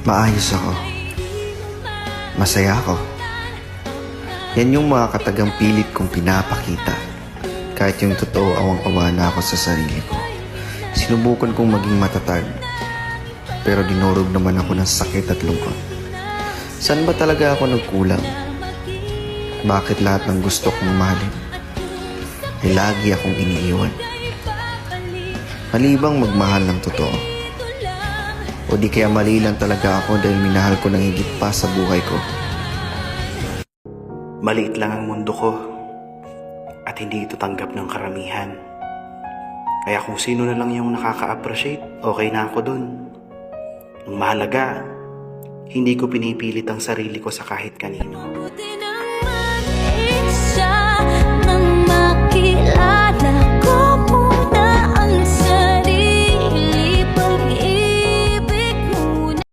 Maayos ako. Masaya ako. Yan yung mga katagang pilit kong pinapakita. Kahit yung totoo awang-awa na ako sa sarili ko. Sinubukan kong maging matatag. Pero dinurog naman ako ng sakit at lungkot. Saan ba talaga ako nagkulang? Bakit lahat ng gusto kong mahalin ay lagi akong iniiwan? Mali bang magmahal ng totoo? O di kaya mali lang talaga ako dahil minahal ko ng higit pa sa buhay ko? Maliit lang ang mundo ko at hindi ito tanggap ng karamihan. Kaya kung sino na lang yung nakaka-appreciate, okay na ako dun. Ang mahalaga, hindi ko pinipilit ang sarili ko sa kahit kanino. Mabuti naman isa nang makilala.